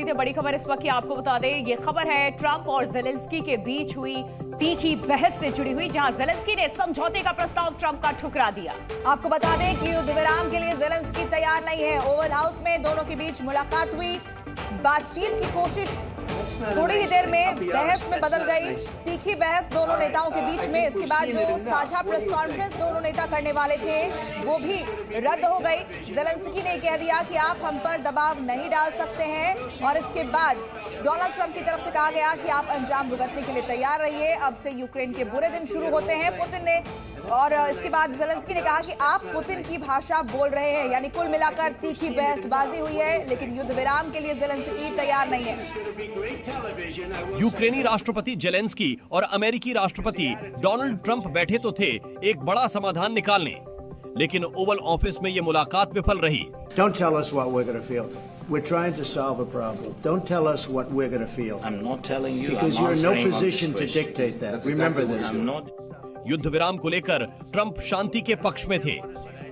सीधे बड़ी खबर इस वक्त की आपको बता दें, ये खबर है ट्रंप और जेलेंस्की के बीच हुई तीखी बहस से जुड़ी हुई, जहां जेलेंस्की ने समझौते का प्रस्ताव ट्रंप का ठुकरा दिया। आपको बता दें कि युद्ध विराम के लिए जेलेंस्की तैयार नहीं है। ओवल हाउस में दोनों के बीच मुलाकात हुई, बातचीत की कोशिश थोड़ी ही देर में बहस में बदल गई। तीखी बहस दोनों नेताओं के बीच में। इसके बाद जो साझा प्रेस कॉन्फ्रेंस दोनों नेता करने वाले थे वो भी रद्द हो गई। जेलेंस्की ने कह दिया कि आप हम पर दबाव नहीं डाल सकते हैं, और इसके बाद डोनाल्ड ट्रंप की तरफ से कहा गया कि आप अंजाम भुगतने के लिए तैयार रहिए। अब से यूक्रेन के बुरे दिन शुरू होते हैं, पुतिन ने। और इसके बाद जेलेंस्की ने कहा कि आप पुतिन की भाषा बोल रहे हैं। यानी कुल मिलाकर तीखी बहसबाजी हुई है, लेकिन युद्ध विराम के लिए जेलेंस्की तैयार नहीं है। यूक्रेनी राष्ट्रपति जेलेंस्की और अमेरिकी राष्ट्रपति डोनाल्ड ट्रंप बैठे तो थे एक बड़ा समाधान निकालने, लेकिन ओवल ऑफिस में ये मुलाकात विफल रही। Don't tell us what we're going to feel. We're trying to solve a problem. Don't tell us what we're going to feel. I'm not telling you. Because you're in no position to dictate that. Remember this. I'm not. युद्ध विराम को लेकर Trump शांति के पक्ष में थे,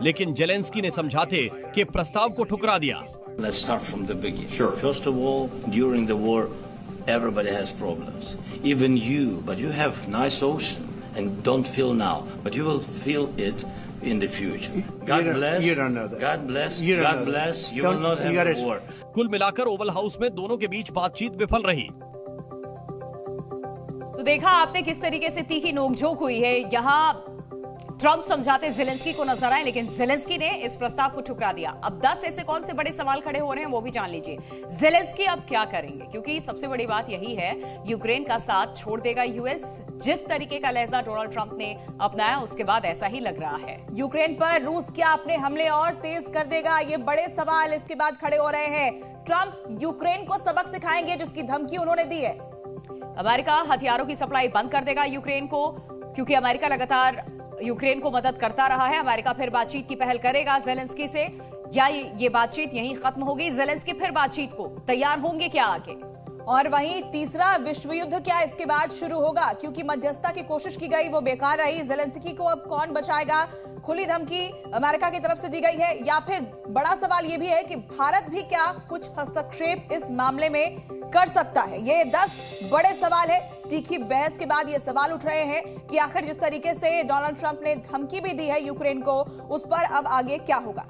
लेकिन Zelensky ने समझाते के प्रस्ताव को ठुकरा दिया। Let's start from the beginning. Sure. First of all, during the war, everybody has problems. Even you, but you have nice ocean and don't feel now, but you will feel it in the future. God bless. You don't know that. God bless. You don't God know bless. that. You will not have a war. कुल मिलाकर Oval house में दोनों के बीच बातचीत विफल रही। तो देखा आपने किस तरीके से तीखी नोकझोंक हुई है। यहां ट्रंप समझाते जेलेंस्की को नजर आए, लेकिन जेलेंस्की ने इस प्रस्ताव को ठुकरा दिया। अब 10 ऐसे कौन से बड़े सवाल खड़े हो रहे हैं वो भी जान लीजिए। जेलेंस्की अब क्या करेंगे, क्योंकि सबसे बड़ी बात यही है, यूक्रेन का साथ छोड़ देगा यूएस। जिस तरीके का लहजा डोनाल्ड ट्रंप ने अपनाया उसके बाद ऐसा ही लग रहा है। यूक्रेन पर रूस क्या अपने हमले और तेज कर देगा, ये बड़े सवाल इसके बाद खड़े हो रहे हैं। ट्रंप यूक्रेन को सबक सिखाएंगे जिसकी धमकी उन्होंने दी है। अमेरिका हथियारों की सप्लाई बंद कर देगा यूक्रेन को, क्योंकि अमेरिका लगातार यूक्रेन को मदद करता रहा है। अमेरिका फिर बातचीत की पहल करेगा जेलेंस्की से, या ये बातचीत यहीं खत्म होगी? जेलेंस्की फिर बातचीत को तैयार होंगे क्या आगे? और वहीं तीसरा विश्व युद्ध क्या इसके बाद शुरू होगा, क्योंकि मध्यस्थता की कोशिश की गई वो बेकार रही। जेलेंस्की को अब कौन बचाएगा? खुली धमकी अमेरिका की तरफ से दी गई है, या फिर बड़ा सवाल ये भी है कि भारत भी क्या कुछ हस्तक्षेप इस मामले में कर सकता है? ये 10 बड़े सवाल है। तीखी बहस के बाद ये सवाल उठ रहे हैं कि आखिर जिस तरीके से डोनाल्ड ट्रंप ने धमकी भी दी है यूक्रेन को, उस पर अब आगे क्या होगा।